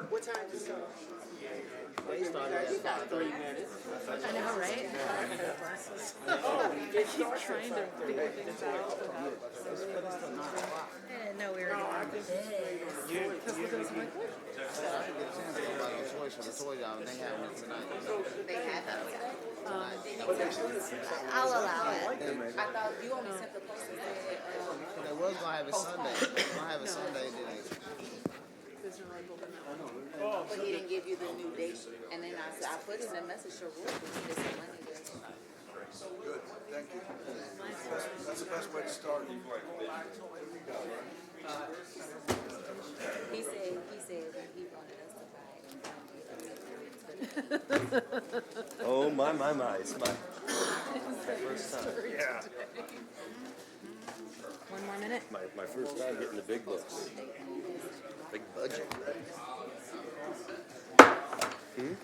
What time does it start? They started at 3 minutes. I know, right? I keep trying to figure things out. I didn't know we were doing this. Because I'm like, what? They had that today. I'll allow it. I thought you only sent the post that said, They was gonna have it Sunday. Gonna have it Sunday, didn't they? but he didn't give you the new date. And then I said, I put in a message to Roy, but he didn't say Monday. Good, thank you. That's the best way to start. He said when he wanted us to buy it. Oh, my. It's my first time. Yeah. One more minute. My first time getting the big books. Big budget.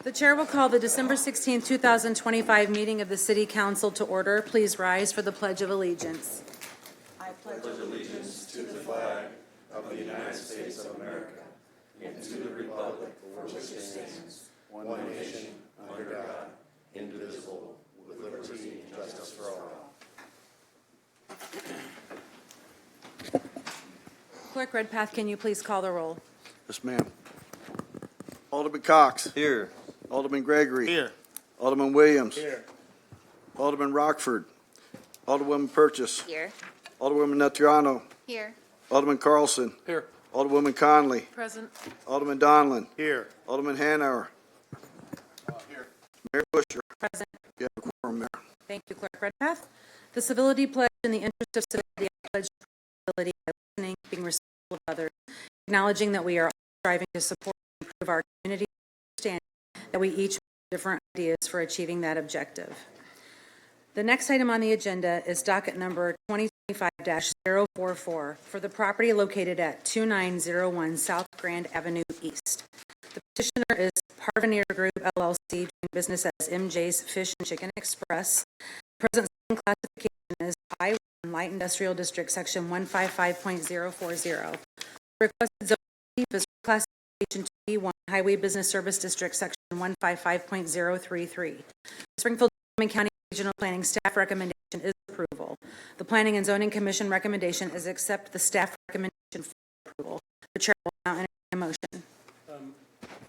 The chair will call the December 16, 2025 meeting of the City Council to order. Please rise for the Pledge of Allegiance. I pledge allegiance to the flag Of the United States of America and to the republic for which it stands, one nation, under God, indivisible, with liberty and justice for all. Clerk Redpath, can you please call the roll? Yes, ma'am. Alderman Cox. Here. Alderman Gregory. Here. Alderman Williams. Here. Alderman Rockford. Alderwoman Purchase. Here. Alderwoman Natriano. Here. Alderman Carlson. Here. Alderwoman Conley. Present. Alderman Donlin. Here. Alderman Hanauer. Mayor Busher. Present. You have a quorum, Mayor. Thank you, Clerk Redpath. The civility pledge, in the interest of civility, I pledge civility by listening, being respectful of others, acknowledging that we are all striving to support and improve our community, understanding that we each have different ideas for achieving that objective. The next item on the agenda is docket number 2025-044 for the property located at 2901 South Grand Avenue East. The petitioner is Parveneer Group LLC, doing business as MJ's Fish and Chicken Express. Present zoning classification is I-1 Light Industrial District, Section 155.040. Requested zoning relief is classification to B1 Highway Business Service District, Section 155.033. Springfield County Regional Planning staff recommendation is approval. The Planning and Zoning Commission recommendation is accept the staff recommendation for approval. The chair will now entertain a motion.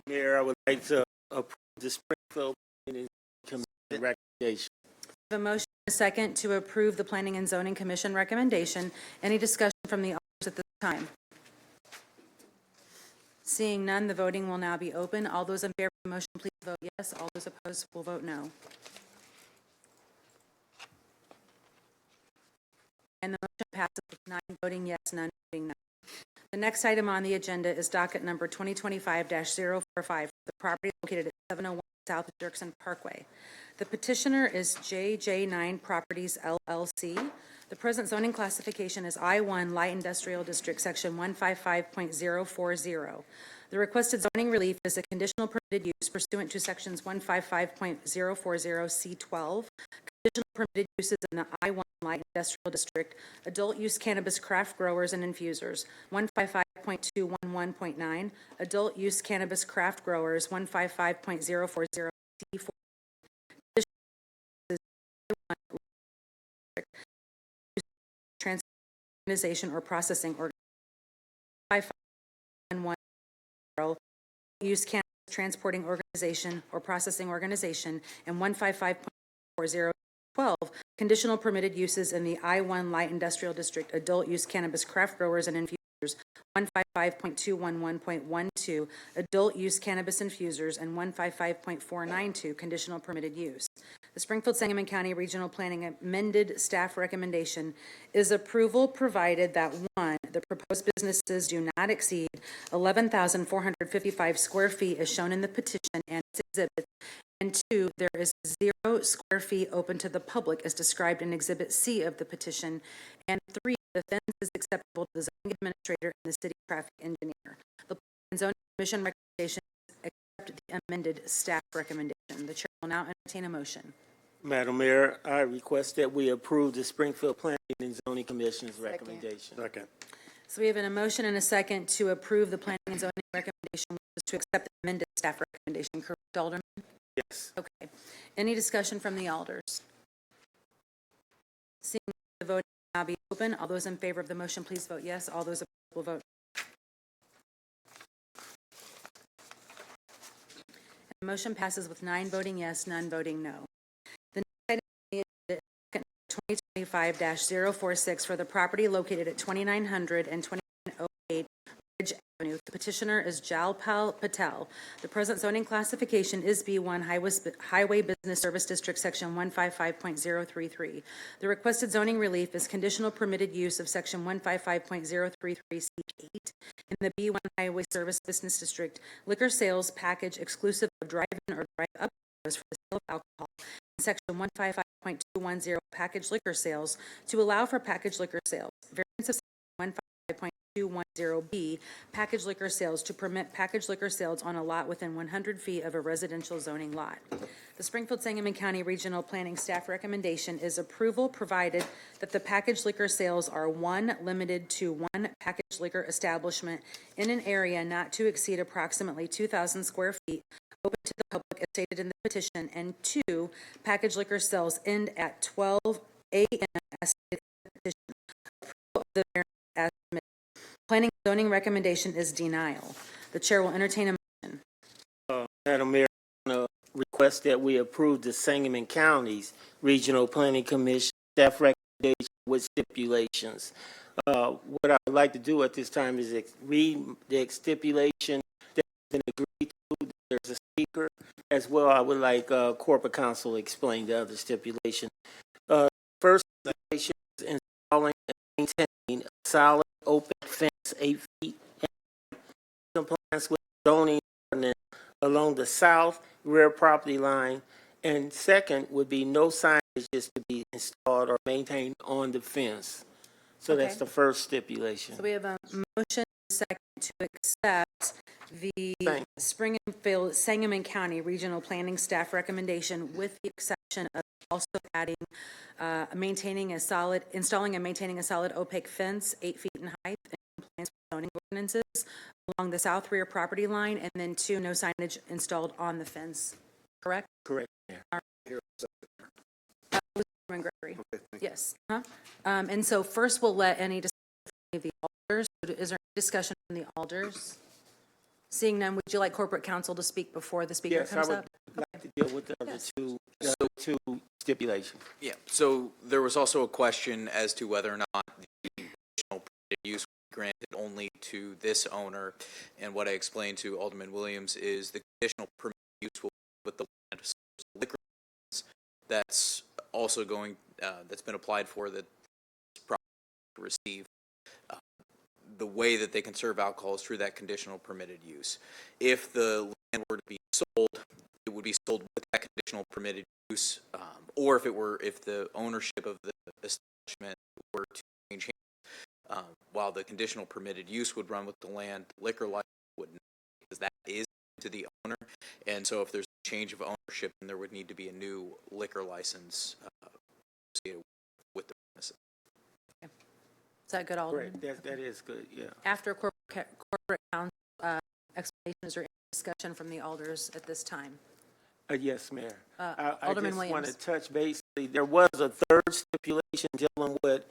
Mayor, I would like to approve the Springfield Planning Commission recommendation. I have a motion and a second to approve the Planning and Zoning Commission recommendation. Any discussion from the audience at this time? Seeing none, the voting will now be open. All those in favor of the motion, please vote yes. All those opposed will vote no. And the motion passes with 9 voting yes, none voting no. The next item on the agenda is docket number 2025-045 for the property located at 701 South Dirksen Parkway. The petitioner is JJ9 Properties LLC. The present zoning classification is I-1 Light Industrial District, Section 155.040. The requested zoning relief is a conditional permitted use pursuant to Sections 155.040C12. Conditional permitted uses in the I-1 Light Industrial District, adult use cannabis craft growers and infusers, 155.211.9, adult use cannabis craft growers, 155.040C4. Organization or processing organization, 55110, use cannabis transporting organization or processing organization, and 155.4012, conditional permitted uses in the I-1 Light Industrial District, adult use cannabis craft growers and infusers, 155.211.12, adult use cannabis infusers, and 155.492, conditional permitted use. The Springfield Sangamon County Regional Planning amended staff recommendation is approval provided that 1, the proposed businesses do not exceed 11,455 square feet as shown in the petition and its exhibits, and 2, there is 0 square feet open to the public as described in Exhibit C of the petition, and 3, the fence is acceptable to the zoning administrator and the city traffic engineer. The Planning and Zoning Commission recommendation is accept the amended staff recommendation. The chair will now entertain a motion. Madam Mayor, I request that we approve the Springfield Planning and Zoning Commission's recommendation. Second. So we have a motion and a second to approve the planning and zoning recommendation, which is to accept the amended staff recommendation, correct, Alderman? Yes. Okay. Any discussion from the alders? Seeing the vote now be open, all those in favor of the motion, please vote yes. All those opposed will vote. The motion passes with 9 voting yes, none voting no. The next item is 2025-046 for the property located at 2900 and 2908 Ridge Avenue. The petitioner is Jalpal Patel. The present zoning classification is B1 Highway Business Service District, Section 155.033. The requested zoning relief is conditional permitted use of Section 155.033C8 in the B1 Highway Service Business District. Liquor sales package exclusive of drive-in or drive-up for the sale of alcohol. Section 155.210 package liquor sales to allow for package liquor sales. Variance of Section 155.210B package liquor sales to permit package liquor sales on a lot within 100 feet of a residential zoning lot. The Springfield Sangamon County Regional Planning Staff recommendation is approval provided that the package liquor sales are limited to one package liquor establishment in an area not to exceed approximately 2,000 square feet, open to the public as stated in the petition, and 2, package liquor sales end at 12 a.m. as stated in the petition. Approval of the variance as submitted. Planning and zoning recommendation is denial. The chair will entertain a motion. Madam Mayor, I want to request that we approve the Sangamon County's Regional Planning Commission staff recommendation with stipulations. What I would like to do at this time is read the stipulation that's been agreed to. There's a speaker as well. I would like corporate counsel to explain the other stipulation. First stipulation is installing and maintaining a solid open fence 8 feet in compliance with zoning ordinance along the south rear property line. And second would be no signage is to be installed or maintained on the fence. So Okay. that's the first stipulation. So we have a motion and a second to accept the Springfield Sangamon County Regional Planning Staff recommendation with the exception of also adding installing and maintaining a solid opaque fence 8 feet in height in compliance with zoning ordinances along the south rear property line, and then 2, no signage installed on the fence. Correct? Correct. Yeah. Alderman Gregory. Yes. And so first we'll let any discussion of the alders. Is there any discussion from the alders? Seeing none, would you like corporate counsel to speak before the speaker Yes, I comes would up? like to deal with the other two stipulations. Yeah, so there was also a question as to whether or not the additional permitted use would be granted only to this owner. And what I explained to Alderman Williams is the conditional permitted use will be with the land liquor license that's also going, that's been applied for that property to receive. The way that they can serve alcohol is through that conditional permitted use. If the land were to be sold, it would be sold with that conditional permitted use, or if the ownership of the establishment were to change hands, while the conditional permitted use would run with the land, liquor license would not, because that is to the owner. And so if there's a change of ownership, then there would need to be a new liquor license associated with the premises. Is that good, Alderman? Correct. That is good, yeah. After corporate counsel explanation, is there any discussion from the alders at this time? Yes, Mayor. I Alderman just want Williams. to touch base. There was a third stipulation dealing with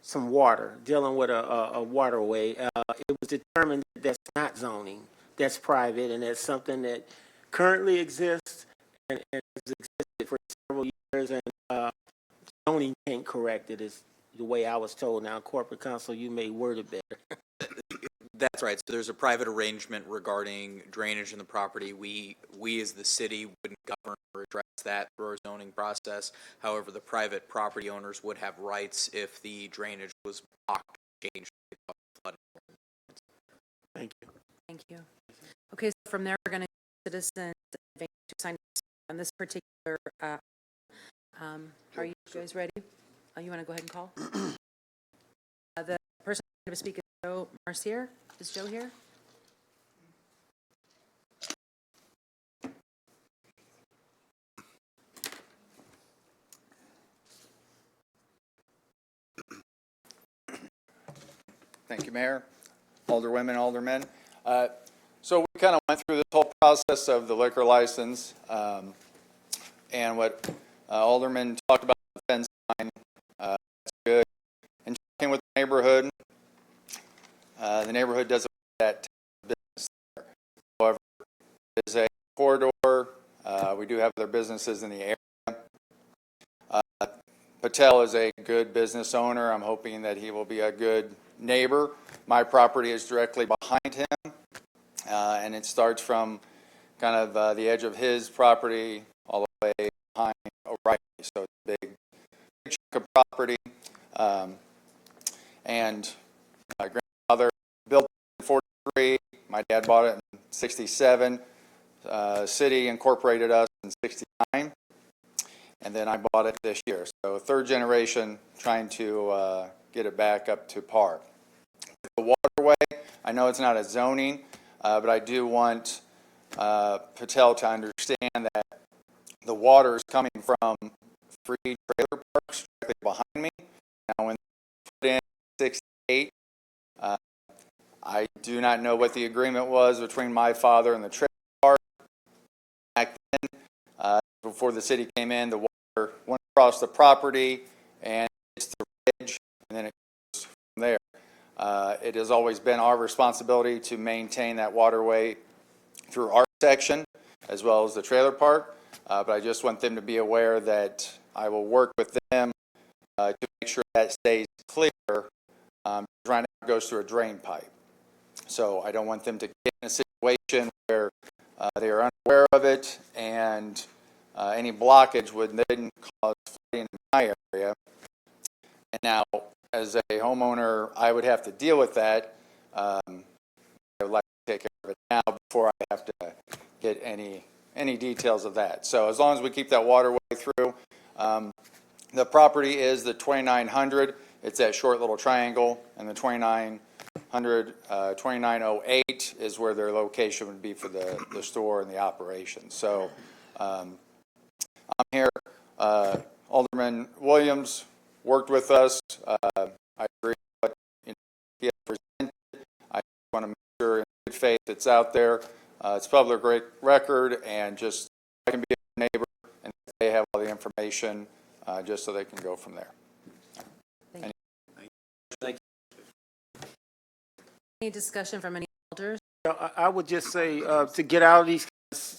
some water, dealing with a waterway. It was determined that that's not zoning, that's private, and that's something that currently exists and has existed for several years, and zoning can't correct it, is the way I was told. Now, corporate counsel, you may word it better. That's right. So there's a private arrangement regarding drainage in the property. We as the city wouldn't govern or address that through our zoning process. However, the private property owners would have rights if the drainage was blocked, changed. Thank you. Thank you. Okay, so from there, we're going to citizens to sign on this particular. Are you guys ready? Oh, you want to go ahead and call? The person going to speak is Joe Mercier. Is Joe here? Thank you, Mayor, Alderwomen, Aldermen. So we kind of went through this whole process of the liquor license, and what Alderman talked about the fence line, that's good. And checking with the neighborhood doesn't want that type of business there. However, it is a corridor. We do have other businesses in the area. Patel is a good business owner. I'm hoping that he will be a good neighbor. My property is directly behind him, and it starts from kind of the edge of his property all the way behind O'Reilly. So it's a big chunk of property. And my grandfather built it in 43. My dad bought it in 67. City incorporated us in 69. And then I bought it this year. So third generation, trying to get it back up to par. The waterway, I know it's not a zoning, but I do want Patel to understand that the water is coming from 3 trailer parks directly behind me. Now, when they put in 68, I do not know what the agreement was between my father and the trailer park. Back then, before the city came in, the water went across the property and it's the ridge, and then it goes from there. It has always been our responsibility to maintain that waterway through our section as well as the trailer park, but I just want them to be aware that I will work with them to make sure that stays clear. Right now it goes through a drain pipe. So I don't want them to get in a situation where they are unaware of it, and any blockage would then cause flooding in my area. And now, as a homeowner, I would have to deal with that. I would like to take care of it now before I have to get any details of that. So as long as we keep that waterway through, the property is the 2900. It's that short little triangle, and the 2908 is where their location would be for the store and the operation. So I'm here. Alderman Williams worked with us. I agree with what he has presented. I want to make sure in good faith it's out there. It's public record, and just I can be a neighbor, and they have all the information just so they can go from there. Any discussion from any alders? I would just say to get out of these, it's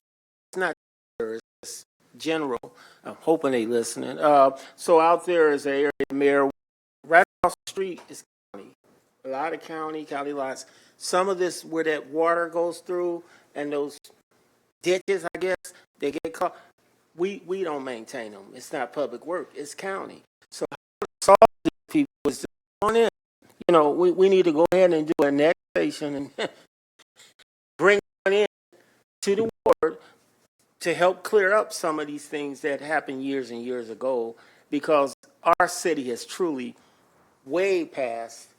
not it's general. I'm hoping they listening. So out there is an area, Mayor, right across the street is county. A lot of county lots. Some of this where that water goes through and those ditches, I guess, they get caught. We don't maintain them. It's not public work. It's county. So how to solve these people is to go on in. You know, we need to go ahead and do an annexation and bring it in to the ward to help clear up some of these things that happened years and years ago, because our city has truly way past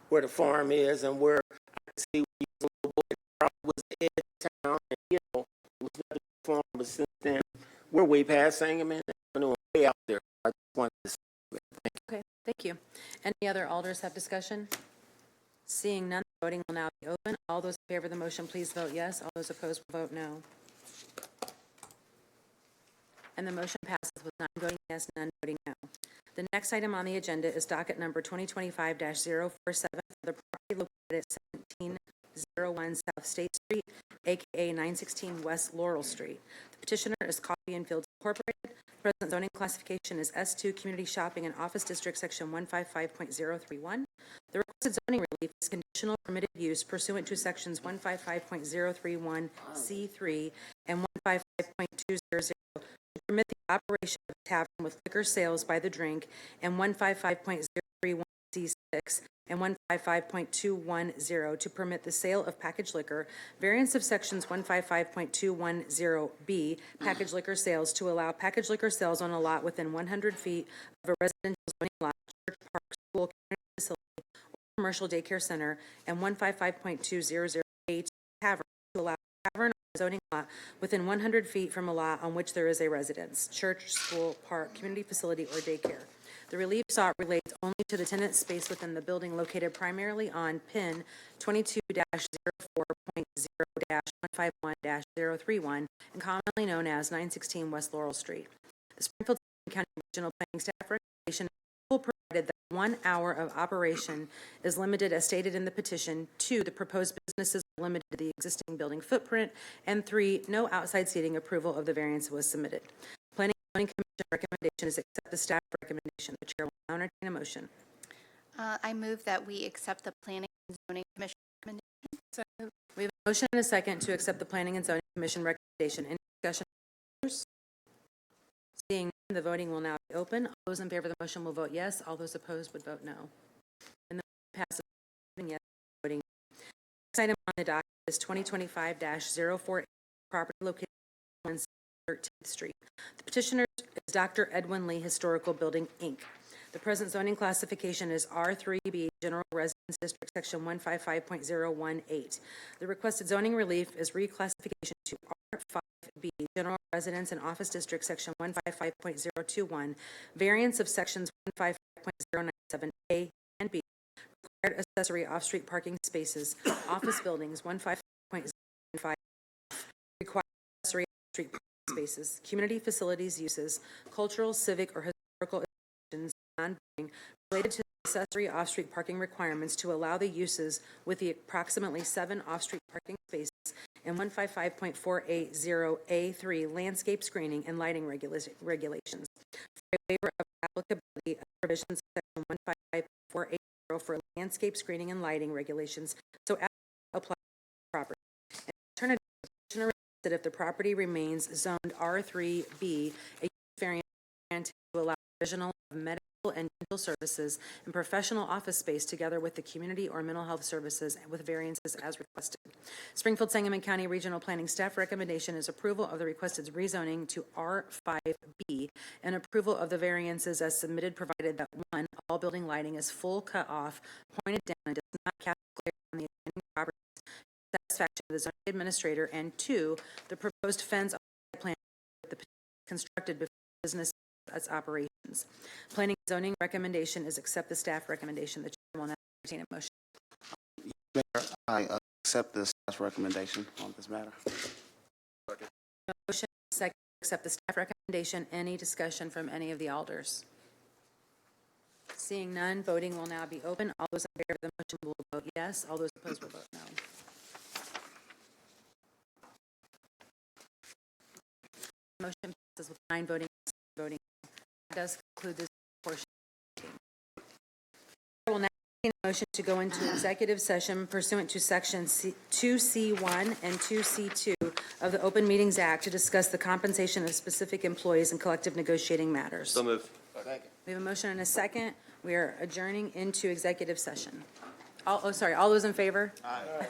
where the farm is and where I can see when he was a little boy, probably was the edge of town, and it was nothing farm, but since then, we're way past Sangamon Avenue, way out there. I just wanted to say that. Okay, thank you. Any other alders have discussion? Seeing none, voting will now be open. All those in favor of the motion, please vote yes. All those opposed will vote no. And the motion passes with 9 voting yes, none voting no. The next item on the agenda is docket number 2025-047 for the property located at 1701 South State Street, aka 916 West Laurel Street. The petitioner is Coffee and Fields Incorporated. The present zoning classification is S2 Community Shopping and Office District, Section 155.031. The requested zoning relief is conditional permitted use pursuant to Sections 155.031C3 and 155.200 to permit the operation of a tavern with liquor sales by the drink, and 155.031C6 and 155.210 to permit the sale of packaged liquor. Variance of Sections 155.210B, packaged liquor sales, to allow packaged liquor sales on a lot within 100 feet of a residential zoning lot, church, park, school, community facility, or commercial daycare center, and 155.200A, tavern, to allow tavern zoning lot within 100 feet from a lot on which there is a residence, church, school, park, community facility, or daycare. The relief sought relates only to the tenant space within the building located primarily on PIN 22-04.0-151-031 and commonly known as 916 West Laurel Street. The Springfield County Regional Planning Staff recommendation provided that 1 hour of operation is limited as stated in the petition. 2, the proposed businesses are limited to the existing building footprint. And 3, no outside seating approval of the variance was submitted. Planning and Zoning Commission recommendation is accept the staff recommendation. The chair will now entertain a motion. I move that we accept the Planning and Zoning Commission recommendation. We have a motion and a second to accept the Planning and Zoning Commission recommendation. Any discussion? Seeing none, the voting will now be open. All those in favor of the motion will vote yes. All those opposed would vote no. And the motion passes yes, voting. Next item on the docket is 2025-048, property located on 13th Street. The petitioner is Dr. Edwin Lee Historical Building, Inc. The present zoning classification is R3B, General Residence District, Section 155.018. The requested zoning relief is reclassification to R5B, General Residence and Office District, Section 155.021, variance of Sections 155.097A and B, required accessory off-street parking spaces, office buildings, 155.05, required accessory off-street parking spaces, community facilities uses, cultural, civic, or historical institutions, non-being related to accessory off-street parking requirements to allow the uses with the approximately 7 off-street parking spaces and 155.480A3 landscape screening and lighting regulations. For a waiver of applicability of provisions of Section 155.480 for landscape screening and lighting regulations, so as to apply to property. An alternative, the petitioner requests that if the property remains zoned R3B, a use variance is granted to allow provisional of medical and dental services and professional office space together with the community or mental health services with variances as requested. Springfield Sangamon County Regional Planning Staff recommendation is approval of the requested rezoning to R5B and approval of the variances as submitted, provided that 1, all building lighting is full cut off, pointed down, and does not cast glare on the adjoining properties to satisfaction of the zoning administrator, and 2, the proposed fence on the plan the constructed before business its operations. Planning and Zoning recommendation is accept the staff recommendation. The chair will now entertain a motion. Mayor, I accept the staff's recommendation on this matter. Motion second to accept the staff recommendation. Any discussion from any of the alders? Seeing none, voting will now be open. All those in favor of the motion will vote yes. All those opposed will vote no. Motion passes with 9 voting yes, voting no. That does conclude this portion of the meeting. I will now entertain a motion to go into executive session pursuant to Section 2C1 and 2C2 of the Open Meetings Act to discuss the compensation of specific employees and collective negotiating matters. So moved. We have a motion and a second. We are adjourning into executive session. All those in favor? Aye.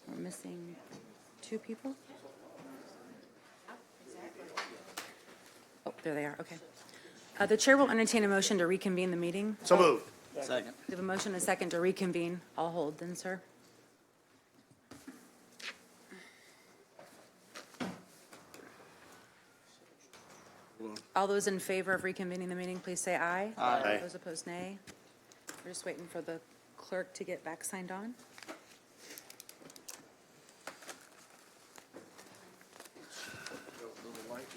We're missing 2 people? Oh, there they are, okay. The chair will entertain a motion to reconvene the meeting. So moved. Second. We have a motion and a second to reconvene. I'll hold then, sir. All those in favor of reconvening the meeting, please say aye. Aye. Those opposed, nay. We're just waiting for the clerk to get back signed on.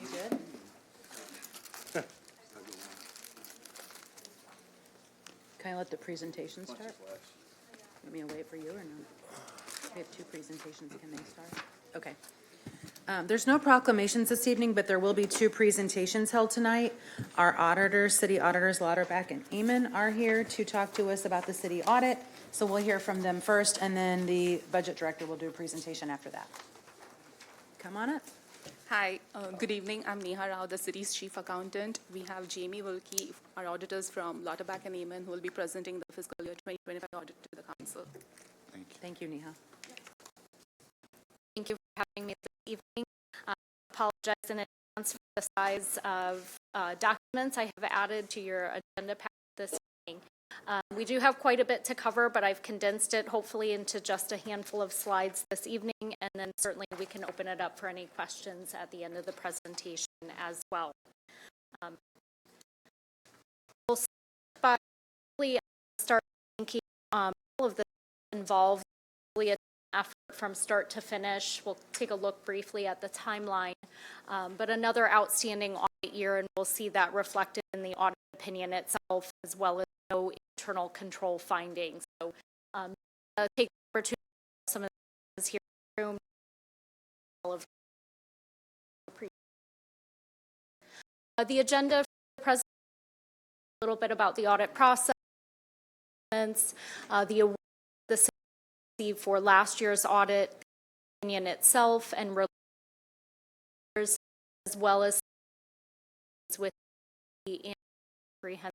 You good? Can I let the presentation start? Want me to wait for you or no? We have two presentations. Can they start? Okay. There's no proclamations this evening, but there will be two presentations held tonight. Our auditors, city auditors Lauterbach and Amon, are here to talk to us about the city audit. So we'll hear from them first, and then the budget director will do a presentation after that. Come on up. Hi, good evening. I'm Neha Rao, the city's chief accountant. We have Jamie Wilkie, our auditors from Lauterbach and Amon, who will be presenting the fiscal year 2025 audit to the council. Thank you, Neha. Thank you for having me this evening. I apologize in advance for the size of documents I have added to your agenda packet this evening. We do have quite a bit to cover, but I've condensed it hopefully into just a handful of slides this evening, and then certainly we can open it up for any questions at the end of the presentation as well. We'll start by start thanking all of the involved, really an effort from start to finish. We'll take a look briefly at the timeline, but another outstanding audit year, and we'll see that reflected in the audit opinion itself, as well as no internal control findings. So take the opportunity to some of those here in the room. All of the agenda for the presentation, a little bit about the audit process, the award the city received for last year's audit, the opinion itself, and as well as with the comprehensive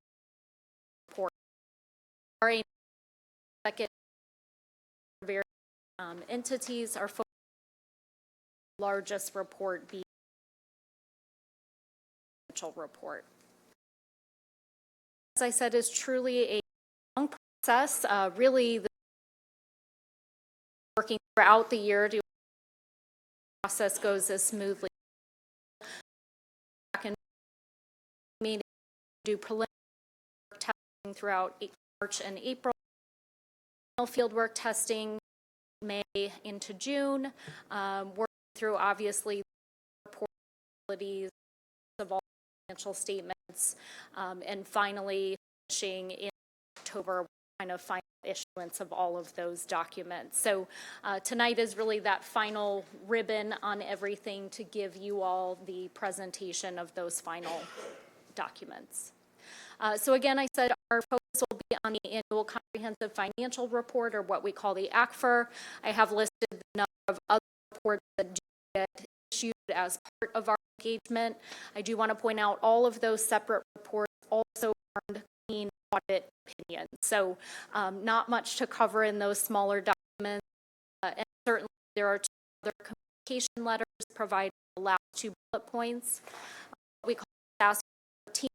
report. Our second various entities are largest report being the financial report. As I said, is truly a long process. Really, working throughout the year to process goes as smoothly. Back in meeting, do preliminary testing throughout March and April. Field work testing May into June. Working through obviously reportabilities of all financial statements, and finally finishing in October, kind of final issuance of all of those documents. So tonight is really that final ribbon on everything to give you all the presentation of those final documents. So again, I said our focus will be on the annual comprehensive financial report, or what we call the ACFR. I have listed the number of other reports that do get issued as part of our engagement. I do want to point out all of those separate reports also earned clean audit opinions. So not much to cover in those smaller documents. And certainly there are two other communication letters provided the last two bullet points. We call SAS 14.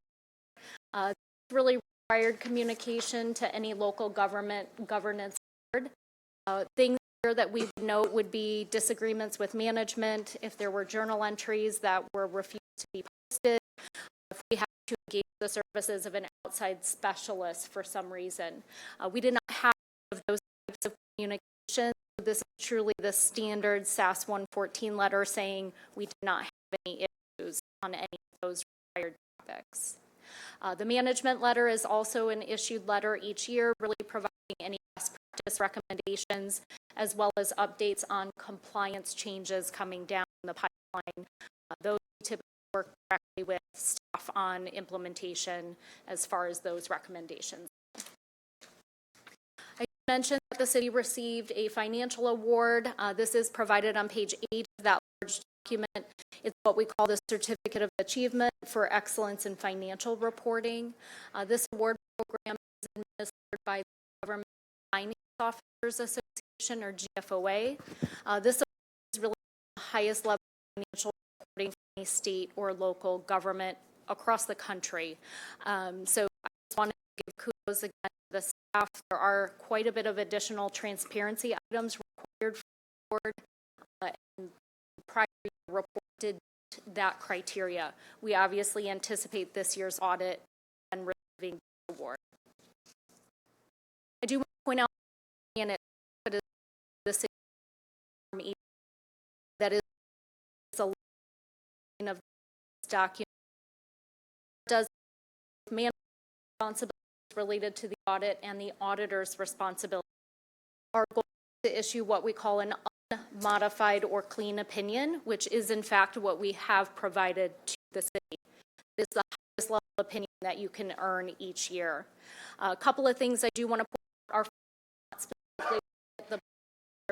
Really required communication to any local governance board. Things here that we would note would be disagreements with management, if there were journal entries that were refused to be posted, if we have to engage the services of an outside specialist for some reason. We did not have those types of communication. This is truly the standard SAS 114 letter saying we did not have any issues on any of those required topics. The management letter is also an issued letter each year, really providing any best practice recommendations, as well as updates on compliance changes coming down the pipeline. Those typically work directly with staff on implementation as far as those recommendations. I mentioned that the city received a financial award. This is provided on page 8 of that large document. It's what we call the Certificate of Achievement for Excellence in Financial Reporting. This award program is administered by the Government Finance Officers Association, or GFOA. This is really the highest level of financial reporting for any state or local government across the country. So I just wanted to give kudos again to the staff. There are quite a bit of additional transparency items required for the board, and prior report did that criteria. We obviously anticipate this year's audit and receiving the award. I do want to point out in it the city that is a line of this document does manage responsibility related to the audit and the auditor's responsibility. Our goal is to issue what we call an unmodified or clean opinion, which is in fact what we have provided to the city. It is the highest level opinion that you can earn each year. A couple of things I do want to point out are not specifically the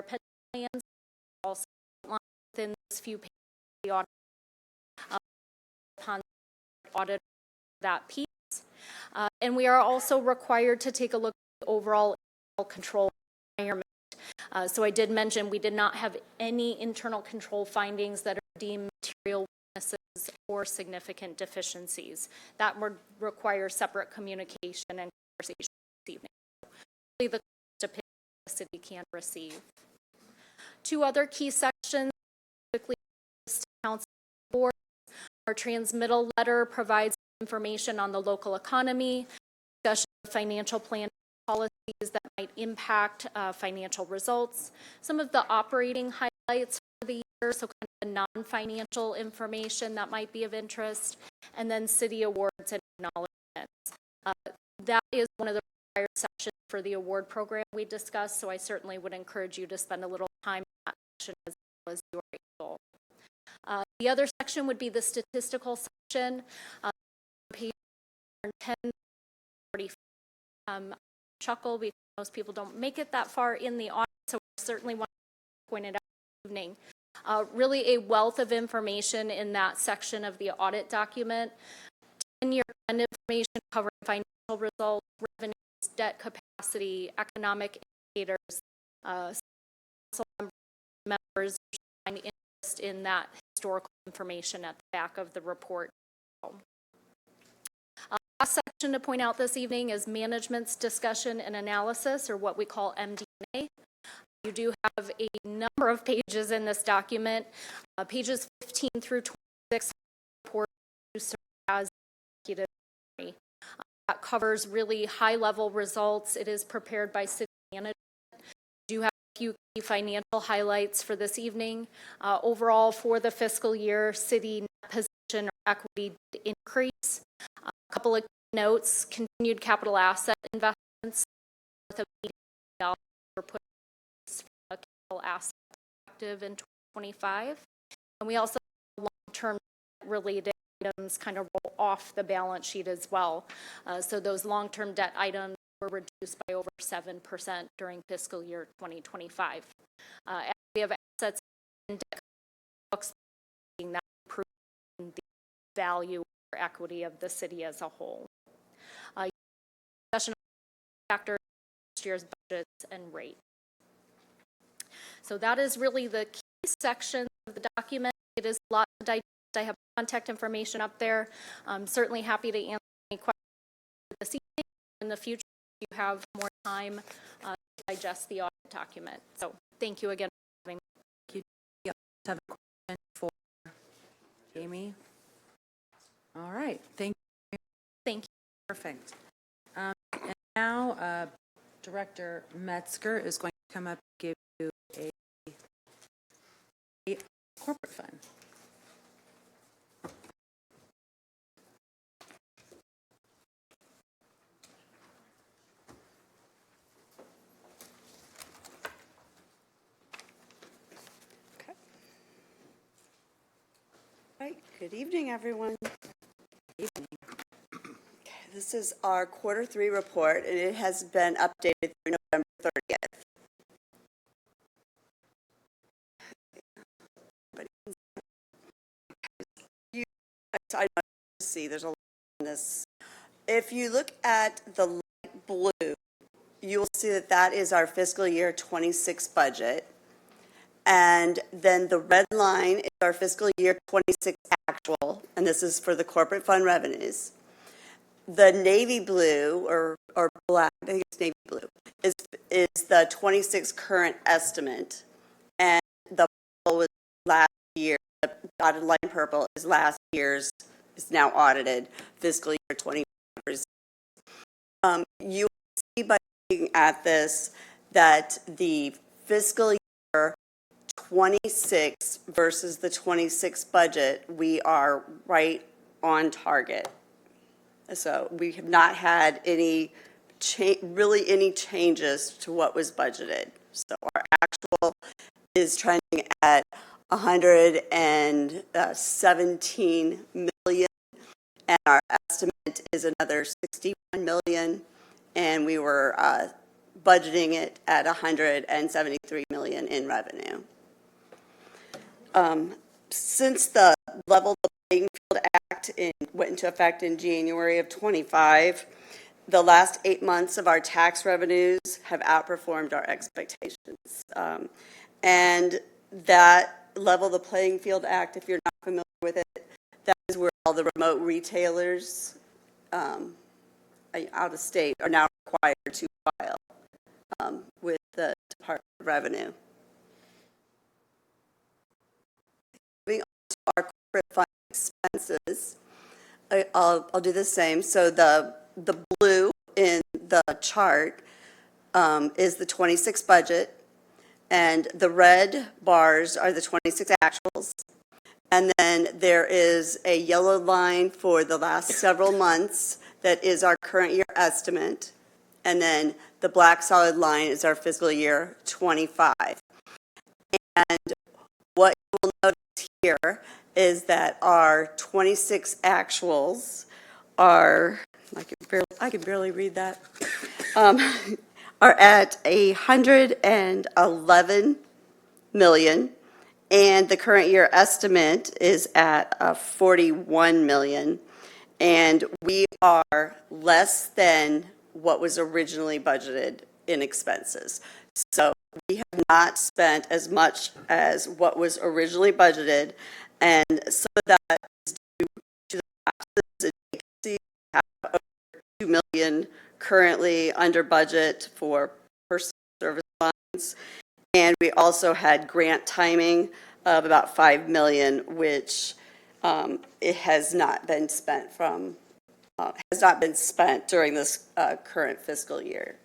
pension plans, also outlined within those few pages of the audit upon audit that piece. And we are also required to take a look at the overall control environment. So I did mention we did not have any internal control findings that are deemed material weaknesses or significant deficiencies. That would require separate communication and conversation this evening. The opinion the city can receive. Two other key sections, specifically council board. Our transmittal letter provides information on the local economy, discussion of financial planning policies that might impact financial results, some of the operating highlights for the year, so kind of the non-financial information that might be of interest, and then city awards and acknowledgements. That is one of the required sections for the award program we discussed, so I certainly would encourage you to spend a little time in that section as well as you are able. The other section would be the statistical section, page 1045. Chuckle because most people don't make it that far in the audit, so I certainly want to point it out this evening. Really a wealth of information in that section of the audit document. 10-year trend information covering financial results, revenues, debt capacity, economic indicators. Members find interest in that historical information at the back of the report. Last section to point out this evening is management's discussion and analysis, or what we call MD&A. You do have a number of pages in this document. Pages 15 through 26 report to serve as executive summary. That covers really high-level results. It is prepared by city management. We do have a few key financial highlights for this evening. Overall, for the fiscal year, city net position or equity did increase. A couple of notes: continued capital asset investments worth of $80 million were put from a capital asset perspective in 2025, and we also have long-term related items kind of roll off the balance sheet as well. So those long-term debt items were reduced by over 7% during fiscal year 2025. As we have assets and debt books, that improving the value or equity of the city as a whole. Discussion of factors, next year's budgets and rate. So that is really the key section of the document. It is a lot to digest. I have contact information up there. I'm certainly happy to answer any questions this evening. In the future, if you have more time to digest the audit document. So thank you again for having me. You have a question for Amy? All right, thank you. Thank you. Perfect. And now Director Metzger is going to come up and give you a corporate fund. Right. Good evening, everyone. Evening. This is our quarter 3 report, and it has been updated through November 30th. I don't see there's a lot in this. If you look at the light blue, you will see that that is our fiscal year 26 budget. And then the red line is our fiscal year 26 actual, and this is for the corporate fund revenues. The navy blue, or black, I think it's navy blue, is the 26 current estimate. And the purple was last year, the dotted line purple is last year's, is now audited, fiscal year 25. You will see by looking at this that the fiscal year 26 versus the 26 budget, we are right on target. So we have not had any really any changes to what was budgeted. So our actual is trending at 117 million, and our estimate is another 61 million, and we were budgeting it at 173 million in revenue. Since the Level the Playing Field Act went into effect in January of 25, the last 8 months of our tax revenues have outperformed our expectations. And that Level the Playing Field Act, if you're not familiar with it, that is where all the remote retailers out of state are now required to file with the Department of Revenue. Moving on to our corporate fund expenses, I'll do the same. So the blue in the chart is the 26 budget, and the red bars are the 26 actuals. And then there is a yellow line for the last several months that is our current year estimate. And then the black solid line is our fiscal year 25. And what you will notice here is that our 26 actuals are, I can barely read that, are at 111 million, and the current year estimate is at 41 million, and we are less than what was originally budgeted in expenses. So we have not spent as much as what was originally budgeted, and some of that is due to the lapses in vacancy. We have over 2 million currently under budget for personal service lines, and we also had grant timing of about 5 million, which it has not been spent during this current fiscal year.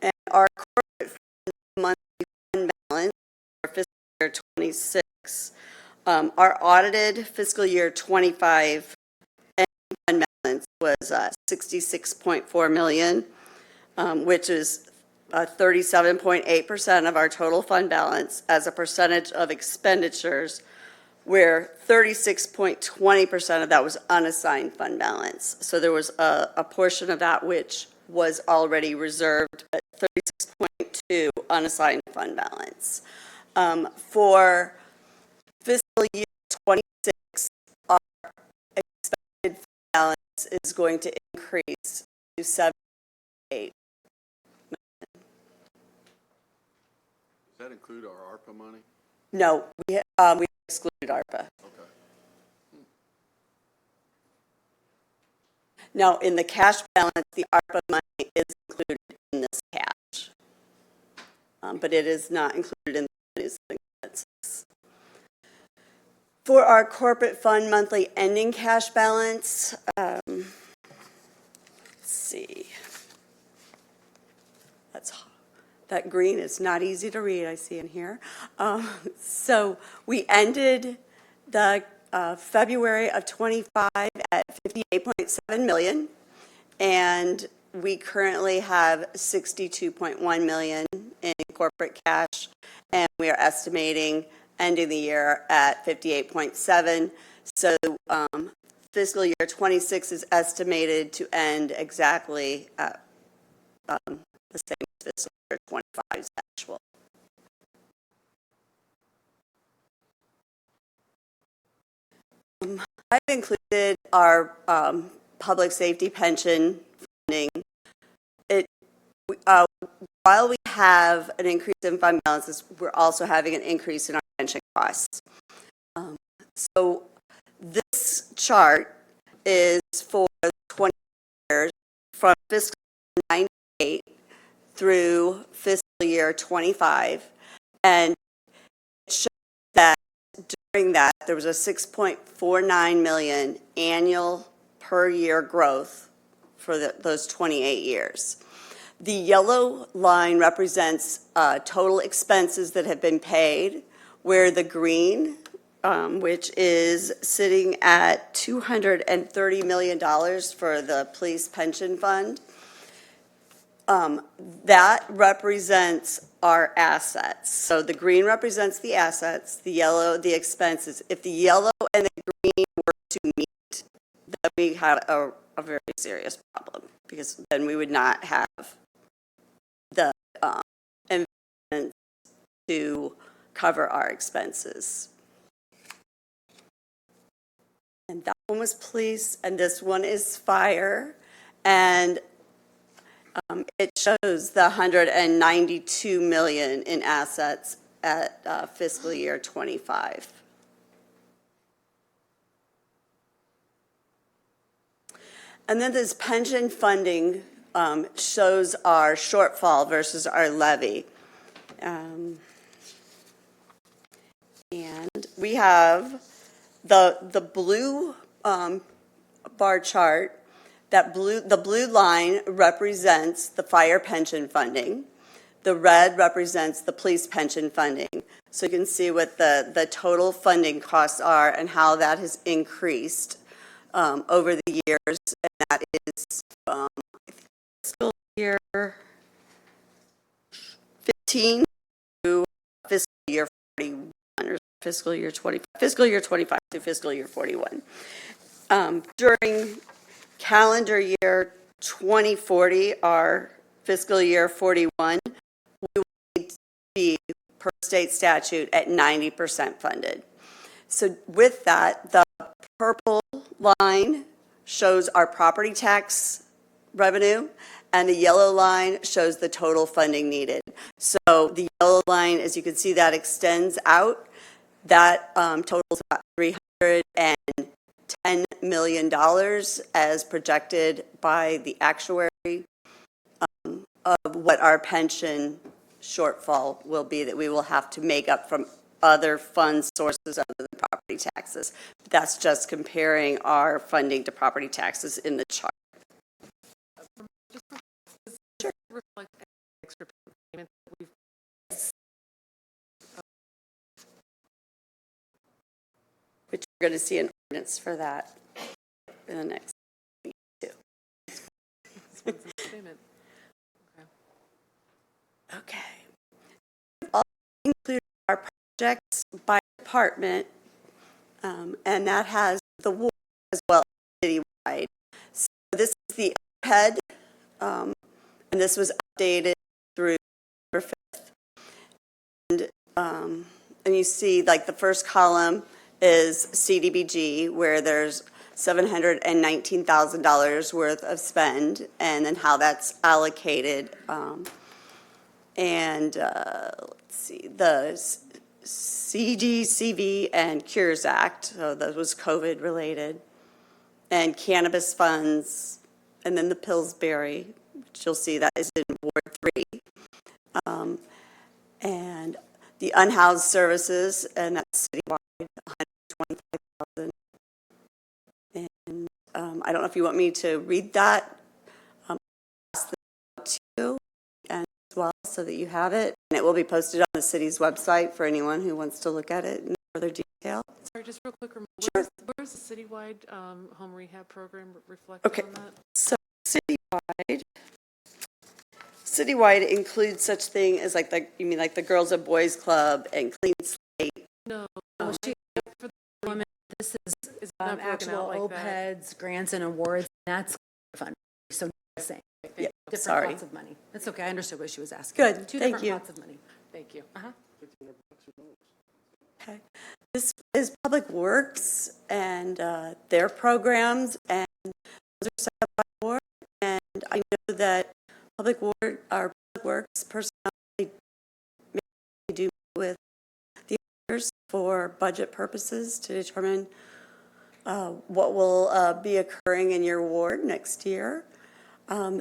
And our corporate monthly fund balance for fiscal year 26, our audited fiscal year 25 fund balance was 66.4 million, which is 37.8% of our total fund balance as a percentage of expenditures, where 36.20% of that was unassigned fund balance. So there was a portion of that which was already reserved, but 36.2 unassigned fund balance. For fiscal year 26, our expected fund balance is going to increase to 78. Does that include our ARPA money? No, we excluded ARPA. Okay. Now, in the cash balance, the ARPA money is included in this cash, but it is not included in the expenses. For our corporate fund monthly ending cash balance, let's see. That green is not easy to read, I see in here. So we ended the February of 25 at 58.7 million, and we currently have 62.1 million in corporate cash, and we are estimating ending the year at 58.7. So fiscal year 26 is estimated to end exactly at the same as fiscal year 25's actual. I've included our public safety pension funding. While we have an increase in fund balances, we're also having an increase in our pension costs. So this chart is for 20 years from fiscal year 98 through fiscal year 25, and it shows that during that there was a 6.49 million annual per year growth for those 28 years. The yellow line represents total expenses that have been paid, where the green which is sitting at $230 million for the police pension fund. That represents our assets. So the green represents the assets, the yellow, the expenses. If the yellow and the green were to meet, then we have a very serious problem, because then we would not have the investments to cover our expenses. And that one was police, and this one is fire. And it shows the $192 million in assets at fiscal year '25. And then this pension funding shows our shortfall versus our levy. And we have the blue bar chart. The blue line represents the fire pension funding. The red represents the police pension funding. So you can see what the total funding costs are and how that has increased over the years. And that is fiscal year 15 to fiscal year 41, or fiscal year 25, fiscal year 25 to fiscal year 41. During calendar year 2040, our fiscal year 41, we will need to be, per state statute, at 90% funded. So with that, the purple line shows our property tax revenue, and the yellow line shows the total funding needed. So the yellow line, as you can see, that extends out. That totals about $310 million as projected by the actuary of what our pension shortfall will be that we will have to make up from other fund sources other than property taxes. That's just comparing our funding to property taxes in the chart. Extra payment that we've Which we're going to see an ordinance for that in the next week too. payment. Okay. We've also included our projects by department, and that has the ward as well as citywide. So this is the overhead, and this was updated through November 5th. And you see, like, the first column is CDBG, where there's $719,000 worth of spend, and then how that's allocated. Let's see, the CDCV and Cures Act, so that was COVID related, and cannabis funds, and then the Pillsbury, which you'll see that is in Ward 3. And the unhoused services, and that's citywide, $125,000. And I don't know if you want me to read that to you and as well, so that you have it. And it will be posted on the city's website for anyone who wants to look at it in further detail. Sorry, just real quick, Sure. where's the citywide home rehab program reflected on that? So citywide includes such thing as like you mean like the Girls and Boys Club and Clean Slate? No. For the women, this is Is that broken actual out like that? OPEDs, grants and awards, and that's fund. So the same. Yeah, Different sorry. pots of money. That's okay, I understood what she was asking. Good, Two thank different you. pots of money. Thank you. Okay. This is Public Works and their programs, and those are set up by board. And I know that our Public Works personnel do with the others for budget purposes to determine what will be occurring in your ward next year.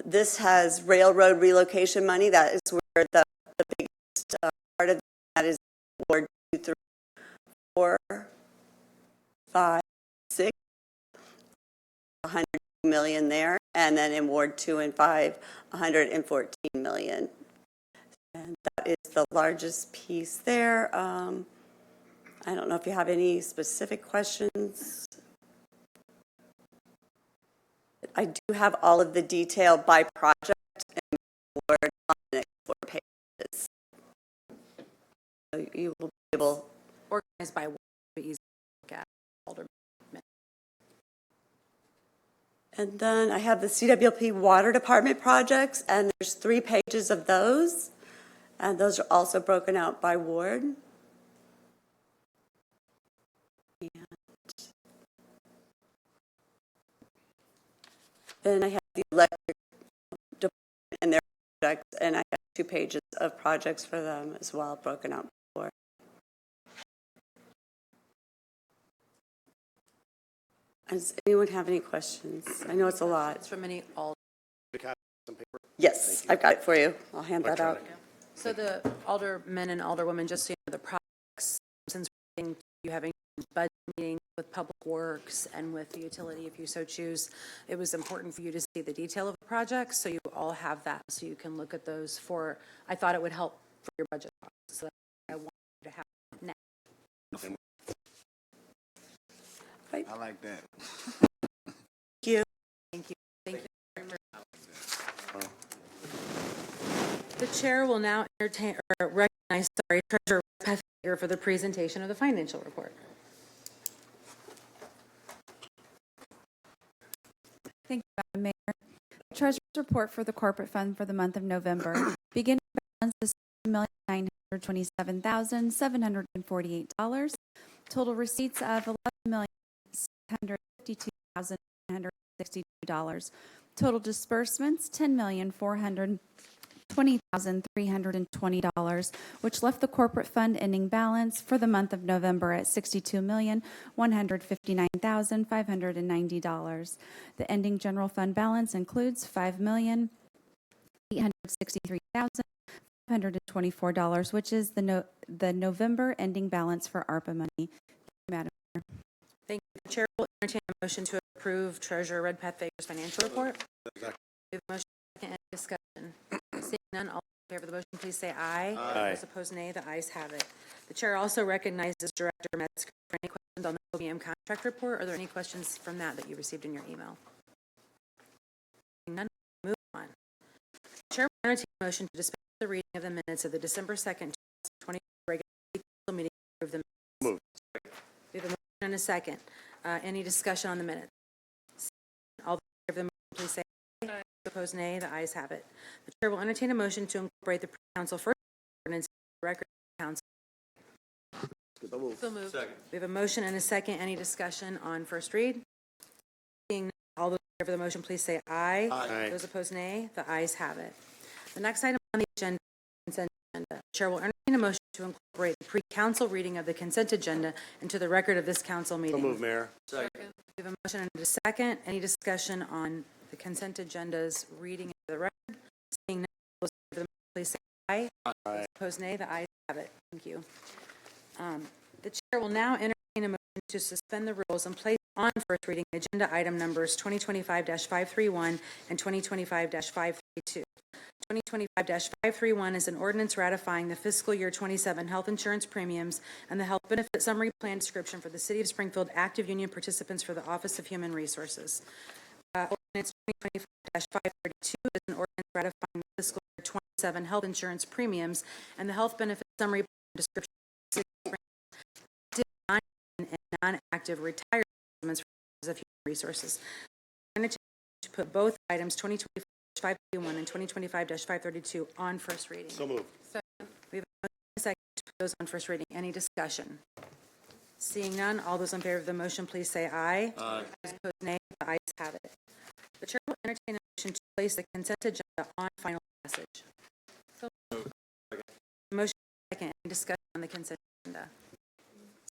This has railroad relocation money. That is where the biggest part of that is Ward 2, 3, 4, 5, 6, $100 million there, and then in Ward 2 and 5, $114 million. And that is the largest piece there. I don't know if you have any specific questions. I do have all of the detail by project and Word on the next 4 pages. So you will be able, Organized by, be easy to look at. Alderman. and then I have the CWP Water Department projects, and there's 3 pages of those, and those are also broken out by ward. And then I have the electric department and their projects, and I have 2 pages of projects for them as well, broken out by ward. Does anyone have any questions? I know it's a lot. It's from any Alder. Yes, I've got it for you. I'll hand that out. So the aldermen and alderwomen, just so you know, the projects, since you having budget meetings with Public Works and with the utility, if you so choose, it was important for you to see the detail of the projects, so you all have that, so you can look at those for, I thought it would help for your budget process, so I want you to have it now. Right. I like that. Thank you. Thank you. Thank you. The chair will now entertain or recognize, Treasurer Beth Hager for the presentation of the financial report. Thank you, Madam Mayor. Treasurer's report for the corporate fund for the month of November. Beginning balance is $7,927,748. Total receipts of $11,652,962. Total disbursements $10,420,320, which left the corporate fund ending balance for the month of November at $62,159,590. The ending general fund balance includes $5,863,524, which is the November ending balance for ARPA money. Madam Mayor. Thank you. The chair will entertain a motion to approve Treasurer Redpath Hager's financial report. We have a motion and discussion. Seeing none, all in favor of the motion, please say aye. Aye. Those opposed, nay. The ayes have it. The chair also recognizes Director Metzger for any questions on the OBM contract report. Are there any questions from that you received in your email? Seeing none, move on. The chair will entertain a motion to dispense with the reading of the minutes of the December 2nd, 2020 regular council meeting. Approve the minutes. We have a motion and a second. Any discussion on the minutes? All in favor of the motion, please say aye. Opposed, nay. The ayes have it. The chair will entertain a motion to incorporate the council first ordinance into the record of council. So moved. We have a motion and a second. Any discussion on first read? Seeing none, all those in favor of the motion, please say aye. Aye. Those opposed, nay. The ayes have it. The next item on the agenda is the consent agenda. The chair will entertain a motion to incorporate the pre-council reading of the consent agenda into the record of this council meeting. So move, Mayor. We have a motion and a second. Any discussion on the consent agenda's reading into the record? Seeing none, all those in favor of the motion, please say aye. Aye. Opposed, nay. The ayes have it. Thank you. The chair will now entertain a motion to suspend the rules and place on first reading agenda item numbers 2025-531 and 2025-532. 2025-531 is an ordinance ratifying the fiscal year 27 health insurance premiums and the health benefit summary plan description for the City of Springfield active union participants for the Office of Human Resources. Ordinance 2025-532 is an ordinance ratifying the fiscal year 27 health insurance premiums and the health benefit summary plan description for the City of Springfield and non-active retired participants for the Office of Human Resources. To put both items 2025-531 and 2025-532 on first reading. So moved. We have a second to put those on first reading. Any discussion? Seeing none, all those in favor of the motion, please say aye. Aye. Those opposed, nay. The ayes have it. The chair will entertain a motion to place the consent agenda on final passage. So motion second. Any discussion on the consent agenda?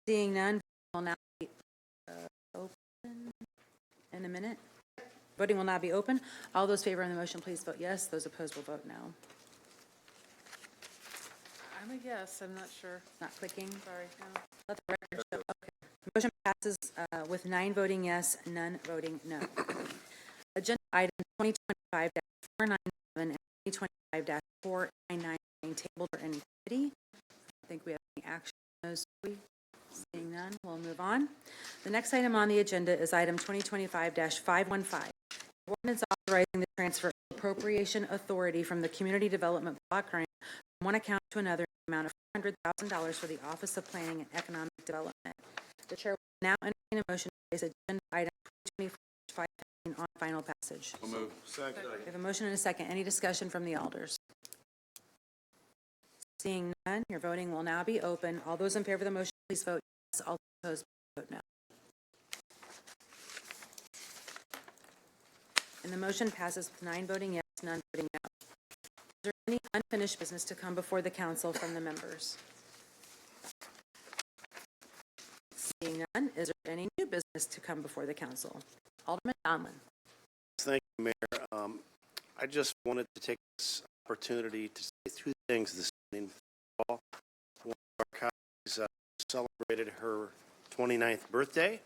Seeing none, will now be open in a minute. Voting will now be open. All those favoring the motion, please vote yes. Those opposed will vote no. I'm a yes, I'm not sure. Not clicking. Sorry, no. Let the record show. Okay. Motion passes with 9 voting yes, none voting no. Agenda item 2025-497 and 2025-499 tabled or any committee. I think we have any action on those. move on. The next item on the agenda is item 2025-515. Ordinance authorizing the transfer of appropriation authority from the Community Development Block Grant from one account to another in the amount of $400,000 for the Office of Planning and Economic Development. The chair will now entertain a motion to place agenda item 2025-515 on final passage. So moved. Second. We have a motion and a second. Any discussion from the alders? Seeing none, your voting will now be open. All those in favor of the motion, please vote yes. All opposed, vote no. And the motion passes with 9 voting yes, none voting no. Is there any unfinished business to come before the council from the members? Seeing none, is there any new business to come before the council? Alderman Donlin. Thank you, Mayor. I just wanted to take this opportunity to say 2 things this evening. One of our colleagues celebrated her 29th birthday,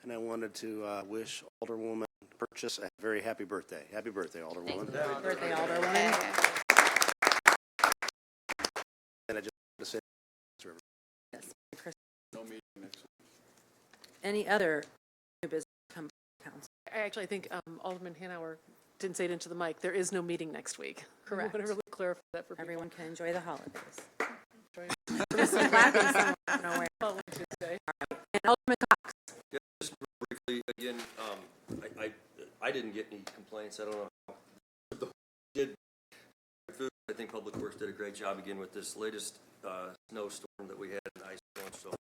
and I wanted to wish Alderwoman Purchase a very happy birthday. Happy birthday, Alderwoman. Happy birthday, Alderwoman. And I just want to say, Yes, Chris. No meeting next week. Any other new business to come before the council? I think Alderman Hanauer didn't say it into the mic. There is no meeting next week. Correct. I want to really clarify that for people. Everyone can enjoy the holidays. Enjoy. Some clapping somewhere, nowhere. Following Tuesday. And Alderman Cox. Yeah, just briefly, again, I didn't get any complaints. I don't know how the did. I think Public Works did a great job again with this latest snowstorm that we had, an ice storm. So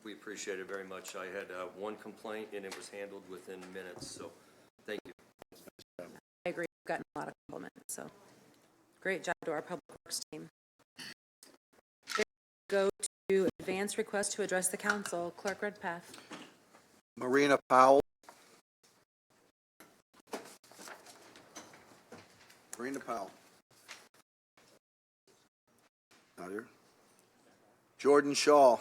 we appreciate it very much. I had 1 complaint, and it was handled within minutes. So thank you. I agree. We've gotten a lot of compliments. So great job to our Public Works team. Go to advance request to address the council. Clerk Redpath. Marina Powell. Marina Powell. Not here. Jordan Shaw.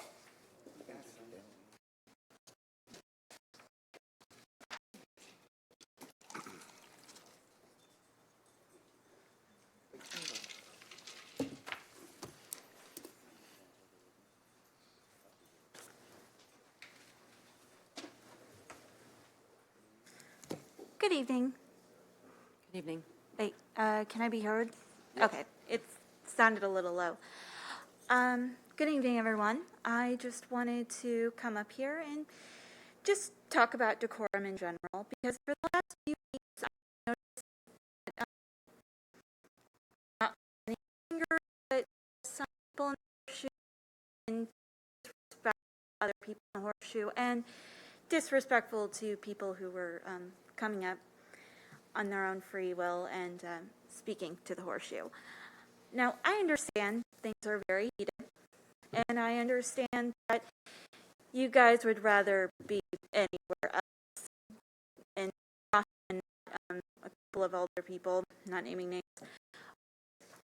Good evening. Good evening. Wait, can I be heard? Okay, it sounded a little low. Good evening, everyone. I just wanted to come up here and just talk about decorum in general, because for the last few weeks, I noticed that not any anger, but some people in the horseshoe and disrespect other people in the horseshoe, and disrespectful to people who were coming up on their own free will and speaking to the horseshoe. Now, I understand things are very heated, and I understand that you guys would rather be anywhere else, and often a couple of older people, not naming names,